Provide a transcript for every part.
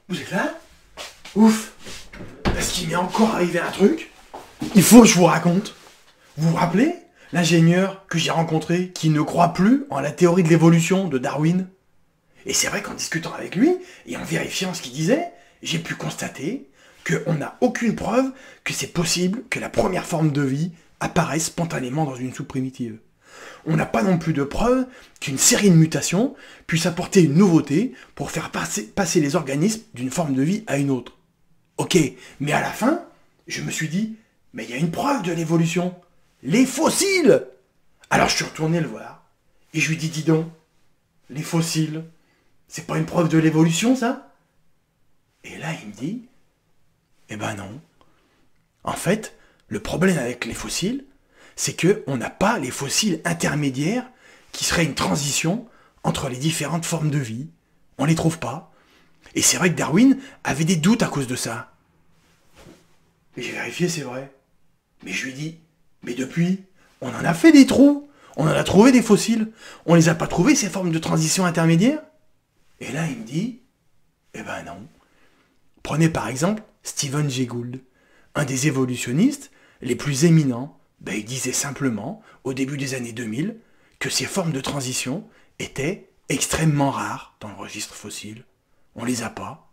Vous êtes là? Ouf! Parce qu'il m'est encore arrivé un truc. Il faut que je vous raconte. Vous vous rappelez l'ingénieur que j'ai rencontré qui ne croit plus en la théorie de l'évolution de Darwin? Et c'est vrai qu'en discutant avec lui et en vérifiant ce qu'il disait, j'ai pu constater qu'on n'a aucune preuve que c'est possible que la première forme de vie apparaisse spontanément dans une soupe primitive. On n'a pas non plus de preuve qu'une série de mutations puisse apporter une nouveauté pour faire passer les organismes d'une forme de vie à une autre. Ok, mais à la fin, je me suis dit, mais il y a une preuve de l'évolution. Les fossiles! Alors je suis retourné le voir, et je lui dis, dis donc, les fossiles, c'est pas une preuve de l'évolution, ça? Et là, il me dit, eh ben non. En fait, le problème avec les fossiles, c'est qu'on n'a pas les fossiles intermédiaires qui seraient une transition entre les différentes formes de vie. On les trouve pas. Et c'est vrai que Darwin avait des doutes à cause de ça. Et j'ai vérifié, c'est vrai. Mais je lui dis, mais depuis, on en a fait des trous. On en a trouvé des fossiles. On les a pas trouvés, ces formes de transition intermédiaires? Et là, il me dit, eh ben non. Prenez par exemple Stephen Jay Gould, un des évolutionnistes les plus éminents. Ben, il disait simplement, au début des années 2000, que ces formes de transition étaient extrêmement rares dans le registre fossile. On les a pas.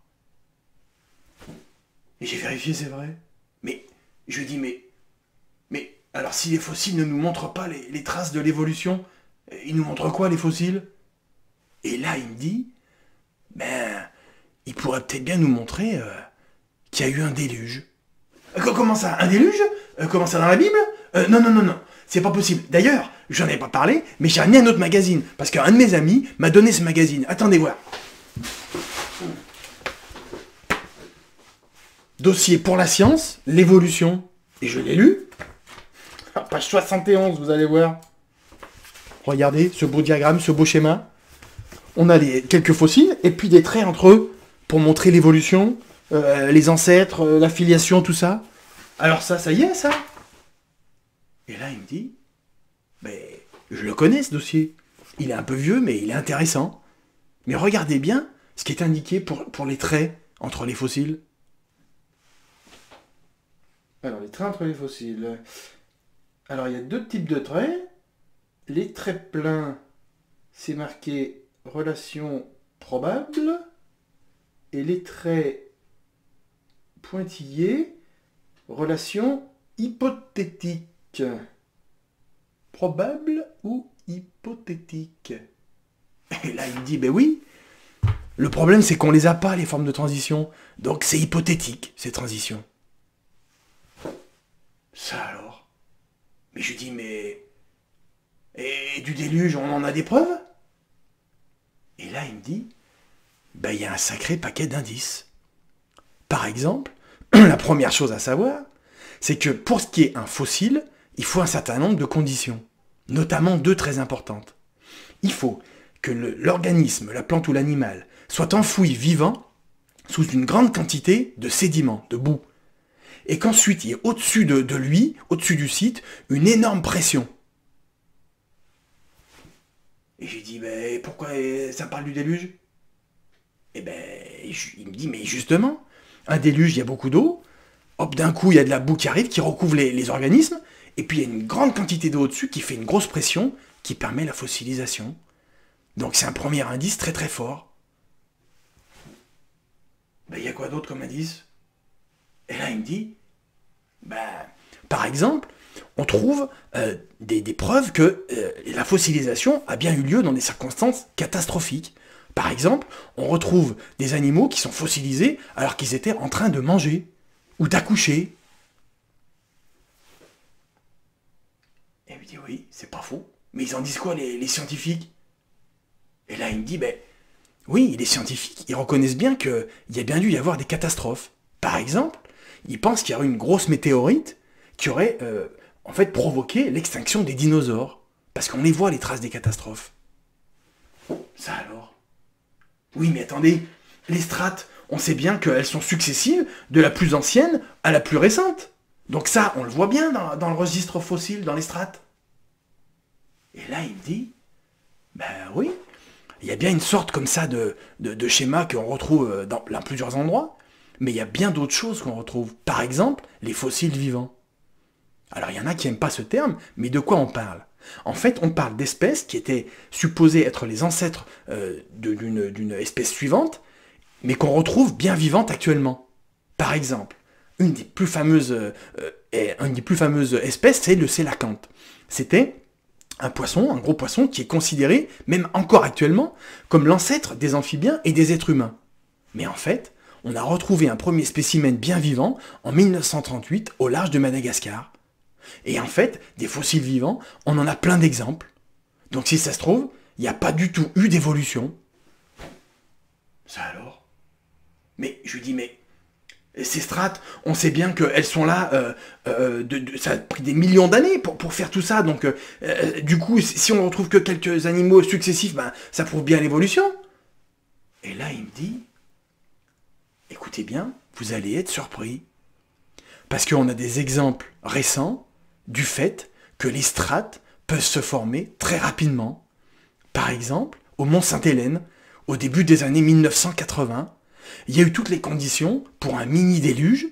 Et j'ai vérifié, c'est vrai. Mais, je dis, mais, alors si les fossiles ne nous montrent pas les traces de l'évolution, ils nous montrent quoi, les fossiles? Et là, il me dit, ben, il pourrait peut-être bien nous montrer qu'il y a eu un déluge. Comment ça? Un déluge? Comment ça, dans la Bible? Non, c'est pas possible. D'ailleurs, j'en ai pas parlé, mais j'ai amené un autre magazine, parce qu'un de mes amis m'a donné ce magazine. Attendez voir. Dossier pour la science, l'évolution. Et je l'ai lu. Page 71, vous allez voir. Regardez ce beau diagramme, ce beau schéma. On a quelques fossiles, et puis des traits entre eux, pour montrer l'évolution, les ancêtres, la filiation, tout ça. Alors ça y est, ça. Et là, il me dit, ben, je le connais, ce dossier. Il est un peu vieux, mais il est intéressant. Mais regardez bien ce qui est indiqué pour les traits entre les fossiles. Alors, les traits entre les fossiles. Alors, il y a deux types de traits. Les traits pleins, c'est marqué relation probable. Et les traits pointillés, relation hypothétique. Probable ou hypothétique? Et là, il me dit, ben oui. Le problème, c'est qu'on les a pas, les formes de transition. Donc, c'est hypothétique, ces transitions. Ça alors? Mais je dis, mais... Et du déluge, on en a des preuves? Et là, il me dit, ben, il y a un sacré paquet d'indices. Par exemple, la première chose à savoir, c'est que pour ce qui est un fossile, il faut un certain nombre de conditions, notamment deux très importantes. Il faut que l'organisme, la plante ou l'animal, soit enfoui vivant sous une grande quantité de sédiments, de boue, et qu'ensuite il y ait au-dessus de lui, au-dessus du site, une énorme pression. Et j'ai dit, ben, pourquoi ça parle du déluge? Et ben, il me dit, mais justement, un déluge, il y a beaucoup d'eau, hop, d'un coup, il y a de la boue qui arrive, qui recouvre les organismes, et puis il y a une grande quantité d'eau au-dessus qui fait une grosse pression, qui permet la fossilisation. Donc c'est un premier indice très très fort. Ben, il y a quoi d'autre comme indice? Et là, il me dit, ben, par exemple, on trouve des preuves que la fossilisation a bien eu lieu dans des circonstances catastrophiques. Par exemple, on retrouve des animaux qui sont fossilisés alors qu'ils étaient en train de manger ou d'accoucher. Et il me dit, oui, c'est pas faux. Mais ils en disent quoi, les scientifiques? Et là, il me dit, ben, oui, les scientifiques, ils reconnaissent bien qu'il y a bien dû y avoir des catastrophes. Par exemple, ils pensent qu'il y aurait une grosse météorite qui aurait, en fait, provoqué l'extinction des dinosaures. Parce qu'on les voit, les traces des catastrophes. Ça alors? Oui, mais attendez, les strates, on sait bien qu'elles sont successives de la plus ancienne à la plus récente. Donc ça, on le voit bien dans le registre fossile, dans les strates. Et là, il me dit, ben oui, il y a bien une sorte comme ça de schéma qu'on retrouve dans plusieurs endroits, mais il y a bien d'autres choses qu'on retrouve. Par exemple, les fossiles vivants. Alors il y en a qui n'aiment pas ce terme, mais de quoi on parle? En fait, on parle d'espèces qui étaient supposées être les ancêtres d'une espèce suivante, mais qu'on retrouve bien vivantes actuellement. Par exemple, une des plus fameuses espèces, c'est le sélacanthe. C'était un poisson, un gros poisson, qui est considéré, même encore actuellement, comme l'ancêtre des amphibiens et des êtres humains. Mais en fait, on a retrouvé un premier spécimen bien vivant en 1938 au large de Madagascar. Et en fait, des fossiles vivants, on en a plein d'exemples. Donc si ça se trouve, il n'y a pas du tout eu d'évolution. Ça alors? Mais je lui dis, mais ces strates, on sait bien qu'elles sont là, ça a pris des millions d'années pour faire tout ça, donc du coup, si on ne retrouve que quelques animaux successifs, ben, ça prouve bien l'évolution. Et là, il me dit, écoutez bien, vous allez être surpris. Parce qu'on a des exemples récents du fait que les strates peuvent se former très rapidement. Par exemple, au Mont Sainte-Hélène, au début des années 1980, il y a eu toutes les conditions pour un mini-déluge,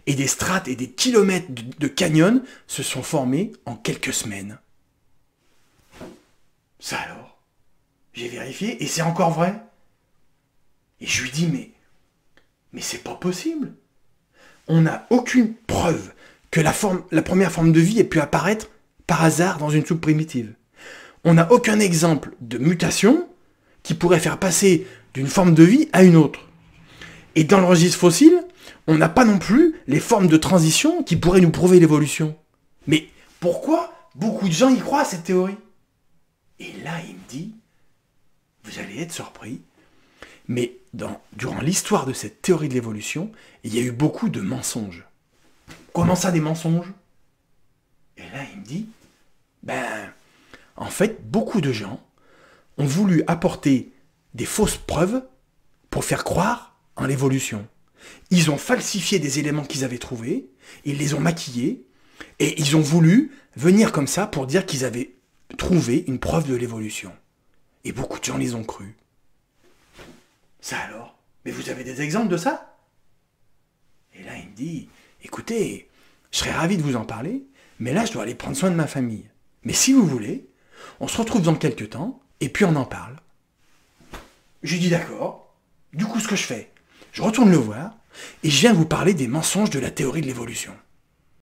et des strates et des kilomètres de canyons se sont formés en quelques semaines. Ça alors? J'ai vérifié, et c'est encore vrai. Et je lui dis, mais c'est pas possible. On n'a aucune preuve que la première forme de vie ait pu apparaître par hasard dans une soupe primitive. On n'a aucun exemple de mutation qui pourrait faire passer d'une forme de vie à une autre. Et dans le registre fossile, on n'a pas non plus les formes de transition qui pourraient nous prouver l'évolution. Mais pourquoi beaucoup de gens y croient à cette théorie? Et là, il me dit, vous allez être surpris, mais durant l'histoire de cette théorie de l'évolution, il y a eu beaucoup de mensonges. Comment ça, des mensonges? Et là, il me dit, en fait, beaucoup de gens ont voulu apporter des fausses preuves pour faire croire en l'évolution. Ils ont falsifié des éléments qu'ils avaient trouvés, ils les ont maquillés, et ils ont voulu venir comme ça pour dire qu'ils avaient trouvé une preuve de l'évolution. Et beaucoup de gens les ont cru. Ça alors? Mais vous avez des exemples de ça? Et là, il me dit, écoutez, je serais ravi de vous en parler, mais là, je dois aller prendre soin de ma famille. Mais si vous voulez, on se retrouve dans quelques temps, et puis on en parle. Je lui dis d'accord. Du coup, ce que je fais, je retourne le voir, et je viens vous parler des mensonges de la théorie de l'évolution.